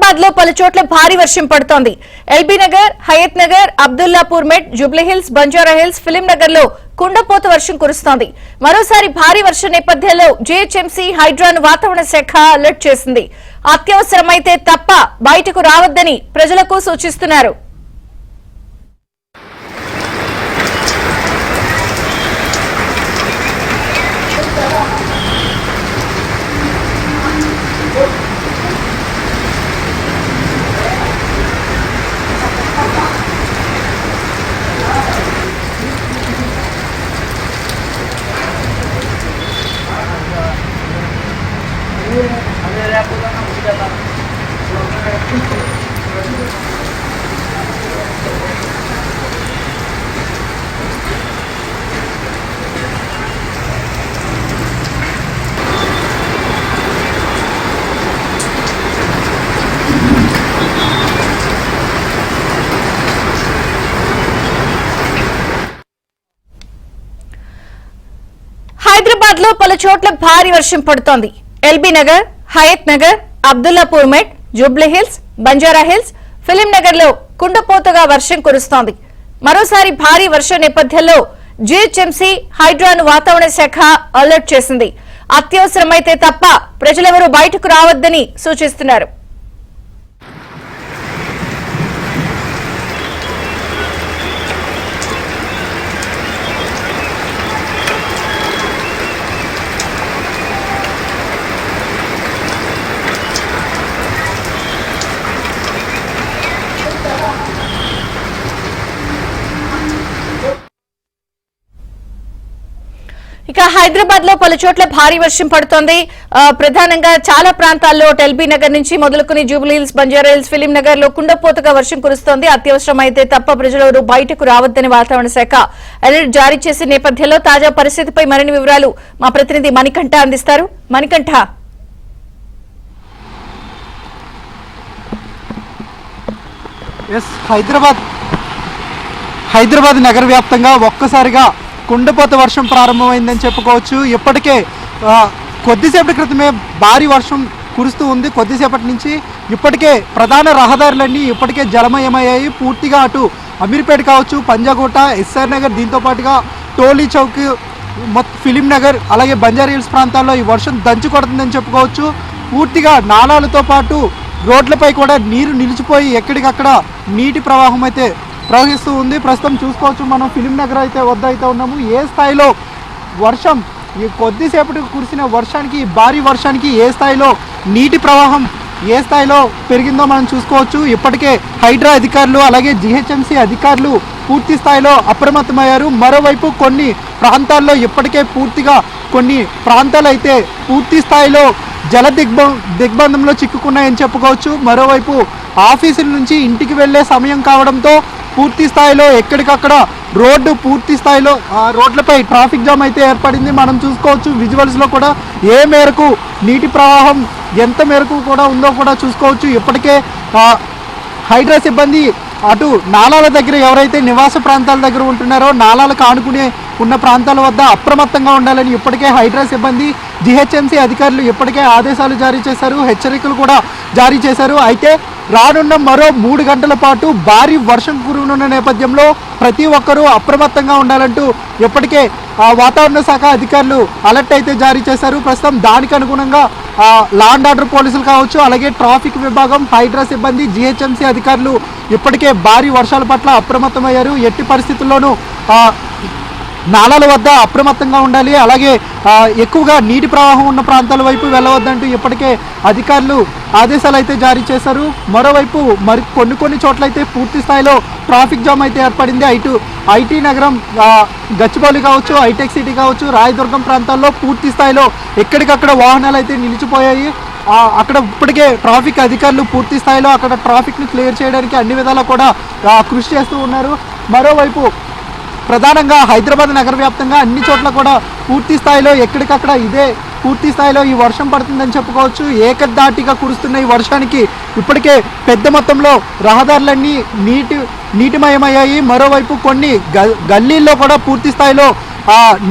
హైదరాబాద్ లో పలు చోట్ల భారీ వర్షం పడుతోంది. ఎల్బీ నగర్, హయత్ నగర్, అబ్దుల్లాపూర్ మెట్, జూబ్లీ హిల్స్, బంజారా హిల్స్, ఫిలిం నగర్ లో కుండపోత వర్షం కురుస్తోంది. మరోసారి భారీ వర్షం నేపథ్యంలో జీహెచ్ఎంసీ హైడ్రాను వాతావరణ శాఖ అలర్ట్ చేసింది. అత్యవసరమైతే తప్ప బయటకు రావద్దని ప్రజలకు సూచిస్తున్నారు. హైదరాబాద్ లో పలు చోట్ల భారీ వర్షం పడుతోంది. ఎల్బీ నగర్, హయత్ నగర్, అబ్దుల్లాపూర్ మెట్, జూబ్లీ హిల్స్, బంజారా హిల్స్, ఫిలిం నగర్ లో కుండపోతగా వర్షం కురుస్తోంది. మరోసారి భారీ వర్షం నేపథ్యంలో జీహెచ్ఎంసీ హైడ్రాను వాతావరణ శాఖ అలర్ట్ చేసింది. అత్యవసరమైతే తప్ప ప్రజలెవరూ బయటకు రావద్దని సూచిస్తున్నారు. ఇక హైదరాబాద్ లో పలు చోట్ల భారీ వర్షం పడుతోంది. ప్రధానంగా చాలా ప్రాంతాల్లో ఎల్బీ నగర్ నుంచి మొదలుకుని జూబ్లీ హిల్స్, బంజారా హిల్స్, ఫిలిం నగర్ లో కుండపోతగా వర్షం కురుస్తోంది. అత్యవసరమైతే తప్ప ప్రజలెవరూ బయటకు రావద్దని వాతావరణ శాఖ అలర్ట్ జారీ చేసిన నేపథ్యంలో తాజా పరిస్థితిపై మరిన్ని వివరాలు మా ప్రతినిధి మణికంఠ అందిస్తారు. మణికంఠ, హైదరాబాద్ నగర వ్యాప్తంగా ఒక్కసారిగా కుండపోత వర్షం ప్రారంభమైందని చెప్పుకోవచ్చు. ఇప్పటికే కొద్దిసేపటి క్రితమే భారీ వర్షం కురుస్తూ ఉంది. కొద్దిసేపటి నుంచి ఇప్పటికే ప్రధాన రహదారులన్నీ ఇప్పటికే జలమయమయ్యాయి. పూర్తిగా అటు అమీర్పేట కావచ్చు, పంజాగుట్ట, ఎస్ఆర్ నగర్, దీంతో పాటుగా టోలీ చౌక్, ఫిలిం నగర్, అలాగే బంజారా హిల్స్ ప్రాంతాల్లో ఈ వర్షం దంచి కొడుతుందని చెప్పుకోవచ్చు. పూర్తిగా నాలాలతో పాటు రోడ్లపై కూడా నీరు నిలిచిపోయి ఎక్కడికక్కడ నీటి ప్రవాహం అయితే ప్రవహిస్తూ ఉంది. ప్రస్తుతం చూసుకోవచ్చు మనం ఫిలిం నగర్ వద్ద అయితే ఉన్నాము. ఏ స్థాయిలో వర్షం, ఈ కొద్దిసేపటికి కురిసిన వర్షానికి, భారీ వర్షానికి ఏ స్థాయిలో నీటి ప్రవాహం ఏ స్థాయిలో పెరిగిందో మనం చూసుకోవచ్చు. ఇప్పటికే హైడ్రా అధికారులు అలాగే జీహెచ్ఎంసీ అధికారులు పూర్తి స్థాయిలో అప్రమత్తమయ్యారు. మరోవైపు కొన్ని ప్రాంతాల్లో ఇప్పటికే కొన్ని ప్రాంతాలు అయితే పూర్తి స్థాయిలో జల దిగ్బంధంలో చిక్కుకున్నాయని చెప్పుకోవచ్చు. మరోవైపు ఆఫీసుల నుంచి ఇంటికి వెళ్లే సమయం కావడంతో పూర్తి స్థాయిలో ఎక్కడికక్కడ పూర్తి స్థాయిలో రోడ్లపై ట్రాఫిక్ జామ్ అయితే ఏర్పడింది. మనం చూసుకోవచ్చు విజువల్స్లో కూడా ఏ మేరకు నీటి ప్రవాహం ఎంత మేరకు కూడా ఉందో కూడా చూసుకోవచ్చు. ఇప్పటికే హైడ్రా సిబ్బంది అటు నాలాల దగ్గర ఎవరైతే నివాస ప్రాంతాల దగ్గర ఉంటున్నారో నాలాలకు ఆనుకునే ఉన్న ప్రాంతాల వద్ద అప్రమత్తంగా ఉండాలని ఇప్పటికే హైడ్రా సిబ్బంది, జీహెచ్ఎంసీ అధికారులు ఇప్పటికే ఆదేశాలు జారీ చేశారు, హెచ్చరికలు కూడా జారీ చేశారు. అయితే రానున్న మరో 3 గంటల పాటు భారీ వర్షం కురవనున్న నేపథ్యంలో ప్రతి ఒక్కరూ అప్రమత్తంగా ఉండాలంటూ ఇప్పటికే వాతావరణ శాఖ అధికారులు అలర్ట్ అయితే జారీ చేశారు. ప్రస్తుతం దానికి అనుగుణంగా లా అండ్ ఆర్డర్ పోలీసులు కావచ్చు, అలాగే ట్రాఫిక్ విభాగం, హైడ్రా సిబ్బంది, జీహెచ్ఎంసీ అధికారులు ఇప్పటికే భారీ వర్షాల పట్ల అప్రమత్తమయ్యారు. ఎట్టి పరిస్థితుల్లోనూ నాలాల వద్ద అప్రమత్తంగా ఉండాలి, అలాగే ఎక్కువగా నీటి ప్రవాహం ఉన్న ప్రాంతాల వైపు వెళ్ళవద్దంటూ ఇప్పటికే అధికారులు ఆదేశాలు అయితే జారీ చేశారు. మరోవైపు కొన్ని చోట్ల అయితే పూర్తి స్థాయిలో ట్రాఫిక్ జామ్ అయితే ఏర్పడింది. ఐటీ నగరం, గచ్చిబౌలి కావచ్చు, హైటెక్ సిటీ కావచ్చు, రాయదుర్గం ప్రాంతాల్లో పూర్తి స్థాయిలో ఎక్కడికక్కడ వాహనాలు అయితే నిలిచిపోయాయి. అక్కడ ఇప్పటికే ట్రాఫిక్ అధికారులు పూర్తి స్థాయిలో అక్కడ ట్రాఫిక్ని క్లియర్ చేయడానికి అన్ని విధాలా కూడా కృషి చేస్తూ ఉన్నారు. మరోవైపు ప్రధానంగా హైదరాబాద్ నగర వ్యాప్తంగా అన్ని చోట్ల కూడా పూర్తి స్థాయిలో ఎక్కడికక్కడ పూర్తి స్థాయిలో ఈ వర్షం పడుతుందని చెప్పుకోవచ్చు. ఏకధాటిగా కురుస్తున్న ఈ వర్షానికి ఇప్పటికే పెద్ద మొత్తంలో రహదారులన్నీ నీటిమయమయ్యాయి. మరోవైపు కొన్ని గల్లీల్లో కూడా పూర్తి స్థాయిలో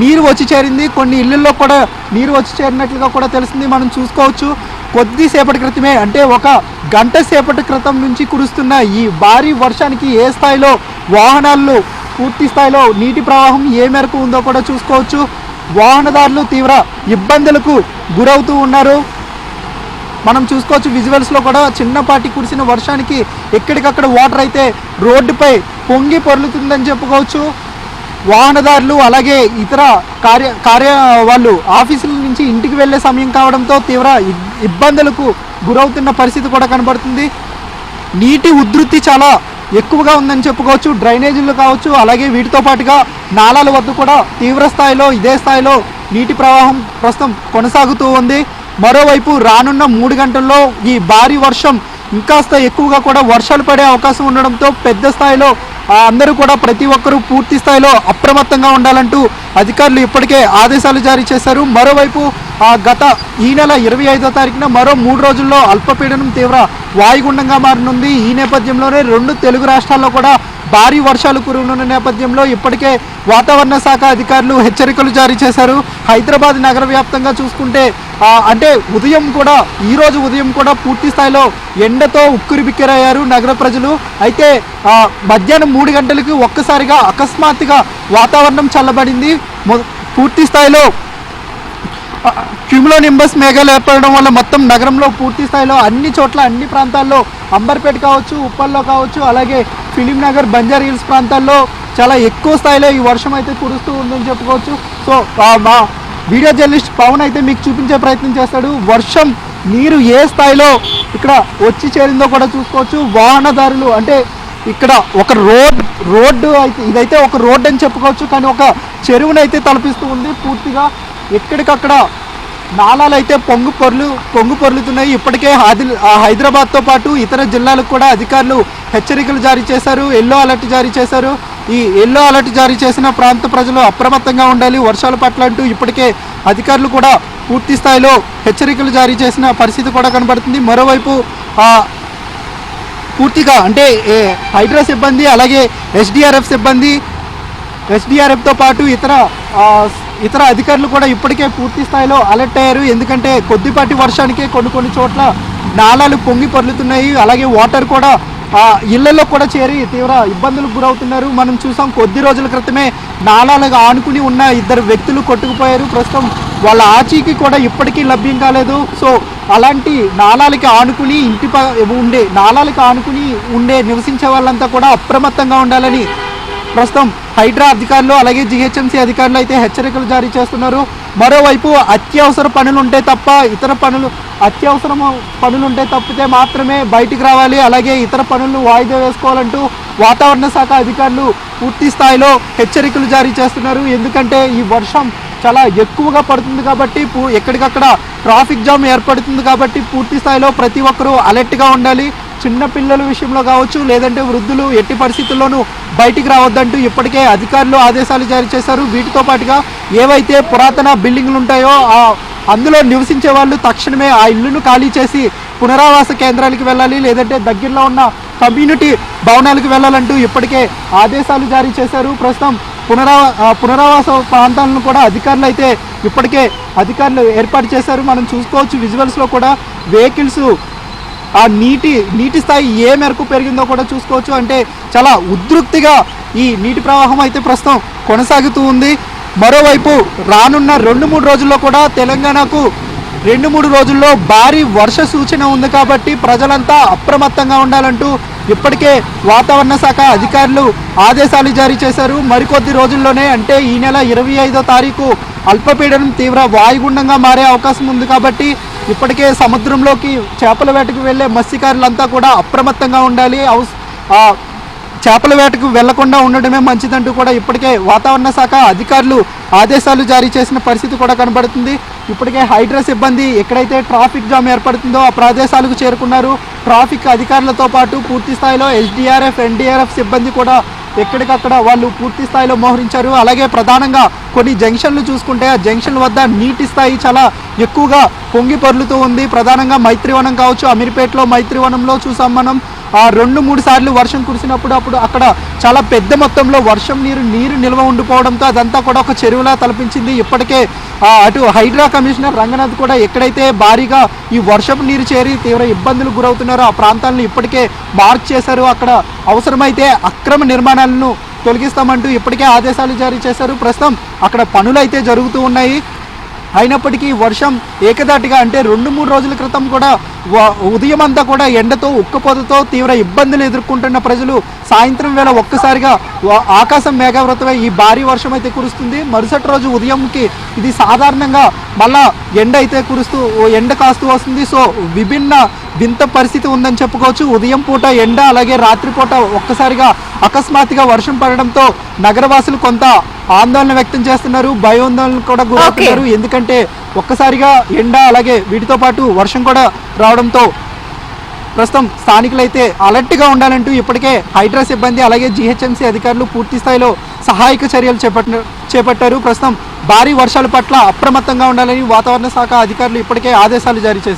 నీరు వచ్చి చేరింది. కొన్ని ఇళ్లలో కూడా నీరు వచ్చి చేరినట్లుగా కూడా తెలిసింది. మనం చూసుకోవచ్చు కొద్దిసేపటి క్రితమే అంటే ఒక గంట సేపటి క్రితం నుంచి కురుస్తున్న ఈ భారీ వర్షానికి ఏ స్థాయిలో వాహనాల్లో పూర్తి స్థాయిలో నీటి ప్రవాహం ఏ మేరకు ఉందో కూడా చూసుకోవచ్చు. వాహనదారులు తీవ్ర ఇబ్బందులకు గురవుతూ ఉన్నారు. మనం చూసుకోవచ్చు విజువల్స్లో కూడా చిన్నపాటి కురిసిన వర్షానికి ఎక్కడికక్కడ వాటర్ అయితే రోడ్డుపై పొంగి పొర్లుతుందని చెప్పుకోవచ్చు. వాహనదారులు అలాగే ఇతర వాళ్ళు ఆఫీసుల నుంచి ఇంటికి వెళ్ళే సమయం కావడంతో తీవ్ర ఇబ్బందులకు గురవుతున్న పరిస్థితి కూడా కనబడుతుంది. నీటి ఉధృతి చాలా ఎక్కువగా ఉందని చెప్పుకోవచ్చు. డ్రైనేజీలు కావచ్చు అలాగే వీటితో పాటుగా నాలాల వద్ద కూడా తీవ్ర స్థాయిలో ఇదే స్థాయిలో నీటి ప్రవాహం ప్రస్తుతం కొనసాగుతూ ఉంది. మరోవైపు రానున్న 3 గంటల్లో ఈ భారీ వర్షం ఇంకాస్త ఎక్కువగా కూడా వర్షాలు పడే అవకాశం ఉండడంతో పెద్ద స్థాయిలో అందరూ కూడా ప్రతి ఒక్కరూ పూర్తి స్థాయిలో అప్రమత్తంగా ఉండాలంటూ అధికారులు ఇప్పటికే ఆదేశాలు జారీ చేశారు. మరోవైపు గత ఈ నెల 25వ తారీఖున మరో 3 రోజుల్లో అల్పపీడనం తీవ్ర వాయుగుండంగా మారనుంది. ఈ నేపథ్యంలోనే 2 తెలుగు రాష్ట్రాల్లో కూడా భారీ వర్షాలు కురవనున్న నేపథ్యంలో ఇప్పటికే వాతావరణ శాఖ అధికారులు హెచ్చరికలు జారీ చేశారు. హైదరాబాద్ నగర వ్యాప్తంగా చూసుకుంటే అంటే ఈ రోజు ఉదయం కూడా పూర్తి స్థాయిలో ఎండతో ఉక్కిరిబిక్కిరయ్యారు నగర ప్రజలు. అయితే మధ్యాహ్నం 3 గంటలకు ఒక్కసారిగా అకస్మాత్తుగా వాతావరణం చల్లబడింది. పూర్తి స్థాయిలో క్యూములోనింబస్ మేఘాలు ఏర్పడడం వల్ల మొత్తం నగరంలో పూర్తి స్థాయిలో అన్ని చోట్ల అన్ని ప్రాంతాల్లో అంబర్పేట కావచ్చు, ఉప్పల్లో కావచ్చు, అలాగే ఫిలిం నగర్, బంజారా హిల్స్ ప్రాంతాల్లో చాలా ఎక్కువ స్థాయిలో ఈ వర్షం అయితే కురుస్తూ ఉందని చెప్పుకోవచ్చు. సో మా వీడియో జర్నలిస్ట్ పవన్ అయితే మీకు చూపించే ప్రయత్నం చేస్తాడు. వర్షం నీరు ఏ స్థాయిలో ఇక్కడ వచ్చి చేరిందో కూడా చూసుకోవచ్చు. వాహనదారులు అంటే ఇక్కడ ఒక రోడ్డు అయితే ఇదైతే ఒక రోడ్డు అని చెప్పుకోవచ్చు, కానీ ఒక చెరువునైతే తలపిస్తూ ఉంది. పూర్తిగా ఎక్కడికక్కడ నాలాలు అయితే పొంగు పొర్లుతున్నాయి. ఇప్పటికే హైదరాబాద్తో పాటు ఇతర జిల్లాలకు కూడా అధికారులు హెచ్చరికలు జారీ చేశారు, ఎల్లో అలర్ట్ జారీ చేశారు. ఈ ఎల్లో అలర్ట్ జారీ చేసిన ప్రాంత ప్రజలు అప్రమత్తంగా ఉండాలి వర్షాల పట్ల అంటూ ఇప్పటికే అధికారులు కూడా పూర్తి స్థాయిలో హెచ్చరికలు జారీ చేసిన పరిస్థితి కూడా కనబడుతుంది. మరోవైపు పూర్తిగా అంటే హైడ్రా సిబ్బంది అలాగే ఎస్డిఆర్ఎఫ్తో పాటు ఇతర అధికారులు కూడా ఇప్పటికే పూర్తి స్థాయిలో అలర్ట్ అయ్యారు. ఎందుకంటే కొద్దిపాటి వర్షానికే కొన్ని చోట్ల నాలాలు పొంగి పొర్లుతున్నాయి. అలాగే వాటర్ కూడా ఇళ్లలో కూడా చేరి తీవ్ర ఇబ్బందులకు గురవుతున్నారు. మనం చూసాం కొద్ది రోజుల క్రితమే నాలాలకు ఆనుకుని ఉన్న 2 వ్యక్తులు కొట్టుకుపోయారు. ప్రస్తుతం వాళ్ళ ఆచీకి కూడా ఇప్పటికీ లభ్యం కాలేదు. సో అలాంటి నాలాలకి ఆనుకుని నాలాలకు ఆనుకుని నివసించే వాళ్ళంతా కూడా అప్రమత్తంగా ఉండాలని ప్రస్తుతం హైడ్రా అధికారులు అలాగే జిహెచ్ఎంసీ అధికారులు అయితే హెచ్చరికలు జారీ చేస్తున్నారు. మరోవైపు అత్యవసర పనులుంటే తప్పితే మాత్రమే బయటికి రావాలి, అలాగే ఇతర పనులను వాయిదా వేసుకోవాలంటూ వాతావరణ శాఖ అధికారులు పూర్తి స్థాయిలో హెచ్చరికలు జారీ చేస్తున్నారు. ఎందుకంటే ఈ వర్షం చాలా ఎక్కువగా పడుతుంది కాబట్టి ఎక్కడికక్కడ ట్రాఫిక్ జామ్ ఏర్పడుతుంది కాబట్టి పూర్తి స్థాయిలో ప్రతి ఒక్కరూ అలర్ట్గా ఉండాలి. చిన్న పిల్లల విషయంలో కావచ్చు లేదంటే వృద్ధులు ఎట్టి పరిస్థితుల్లోనూ బయటికి రావద్దంటూ ఇప్పటికే అధికారులు ఆదేశాలు జారీ చేశారు. వీటితో పాటుగా ఏవైతే పురాతన బిల్డింగ్లు ఉంటాయో అందులో నివసించే వాళ్ళు తక్షణమే ఆ ఇళ్లను ఖాళీ చేసి పునరావాస కేంద్రాలకు వెళ్ళాలి, లేదంటే దగ్గరలో ఉన్న కమ్యూనిటీ భవనాలకు వెళ్ళాలంటూ ఇప్పటికే ఆదేశాలు జారీ చేశారు. ప్రస్తుతం పునరావాస ప్రాంతాలను కూడా అధికారులు ఏర్పాటు చేశారు. మనం చూసుకోవచ్చు విజువల్స్లో కూడా వెహికల్స్ ఆ నీటి స్థాయి ఏ మేరకు పెరిగిందో కూడా చూసుకోవచ్చు. అంటే చాలా ఉధృతిగా ఈ నీటి ప్రవాహం అయితే ప్రస్తుతం కొనసాగుతూ ఉంది. మరోవైపు రానున్న 2-3 రోజుల్లో కూడా తెలంగాణకు 2-3 రోజుల్లో భారీ వర్ష సూచన ఉంది కాబట్టి ప్రజలంతా అప్రమత్తంగా ఉండాలంటూ ఇప్పటికే వాతావరణ శాఖ అధికారులు ఆదేశాలు జారీ చేశారు. మరికొద్ది రోజుల్లోనే అంటే ఈ నెల 25వ తారీఖు అల్పపీడనం తీవ్ర వాయుగుండంగా మారే అవకాశం ఉంది కాబట్టి ఇప్పటికే సముద్రంలోకి చేపల వేటకు వెళ్ళే మత్స్యకారులంతా కూడా అప్రమత్తంగా ఉండాలి. చేపల వేటకు వెళ్లకుండా ఉండడమే మంచిదంటూ కూడా ఇప్పటికే వాతావరణ శాఖ అధికారులు ఆదేశాలు జారీ చేసిన పరిస్థితి కూడా కనబడుతుంది. ఇప్పటికే హైడ్రా సిబ్బంది ఎక్కడైతే ట్రాఫిక్ జామ్ ఏర్పడుతుందో ఆ ప్రదేశాలకు చేరుకున్నారు. ట్రాఫిక్ అధికారులతో పాటు పూర్తి స్థాయిలో ఎస్డిఆర్ఎఫ్, ఎన్డీఆర్ఎఫ్ సిబ్బంది కూడా ఎక్కడికక్కడ వాళ్ళు పూర్తి స్థాయిలో మోహరించారు. అలాగే ప్రధానంగా కొన్ని జంక్షన్లు చూసుకుంటే ఆ జంక్షన్ల వద్ద నీటి స్థాయి చాలా ఎక్కువగా పొంగి పొర్లుతూ ఉంది. ప్రధానంగా మైత్రివనం కావచ్చు, అమీర్పేటలో మైత్రివనంలో చూసాం మనం. 2-3 సార్లు వర్షం కురిసినప్పుడు అక్కడ చాలా పెద్ద మొత్తంలో వర్షం నీరు నిల్వ ఉండిపోవడంతో అదంతా కూడా ఒక చెరువులా తలపించింది. ఇప్పటికే అటు హైడ్రా కమిషనర్ రంగనాథ్ కూడా ఎక్కడైతే భారీగా ఈ వర్షపు నీరు చేరి తీవ్ర ఇబ్బందులు గురవుతున్నారో ఆ ప్రాంతాలను ఇప్పటికే మార్క్ చేశారు. అక్కడ అవసరమైతే అక్రమ నిర్మాణాలను తొలగిస్తామంటూ ఇప్పటికే ఆదేశాలు జారీ చేశారు. ప్రస్తుతం అక్కడ పనులు అయితే జరుగుతూ ఉన్నాయి. అయినప్పటికీ వర్షం ఏకదాటిగా అంటే 2-3 రోజుల క్రితం కూడా ఉదయం అంతా కూడా ఎండతో ఉక్కపోతతో తీవ్ర ఇబ్బందులు ఎదుర్కొంటున్న ప్రజలు సాయంత్రం వేళ ఒక్కసారిగా ఆకాశం మేఘావృతమై ఈ భారీ వర్షం అయితే కురుస్తుంది. మరుసటి రోజు ఉదయంకి ఇది సాధారణంగా మళ్ళా ఎండ కాస్తూ వస్తుంది. సో వింత పరిస్థితి ఉందని చెప్పుకోవచ్చు. ఉదయం పూట ఎండ, అలాగే రాత్రిపూట ఒక్కసారిగా అకస్మాత్తుగా వర్షం పడడంతో నగరవాసులు కొంత ఆందోళన వ్యక్తం చేస్తున్నారు, భయాందోళన కూడా గురవుతున్నారు. ఎందుకంటే ఒక్కసారిగా ఎండ అలాగే వీటితో పాటు వర్షం కూడా రావడంతో ప్రస్తుతం స్థానికులైతే అలర్ట్గా ఉండాలంటూ ఇప్పటికే హైడ్రా సిబ్బంది అలాగే జీహెచ్ఎంసీ అధికారులు పూర్తి స్థాయిలో సహాయక చర్యలు చేపట్టారు. ప్రస్తుతం భారీ వర్షాల పట్ల అప్రమత్తంగా ఉండాలని వాతావరణ శాఖ అధికారులు ఇప్పటికే ఆదేశాలు జారీ చేశారు.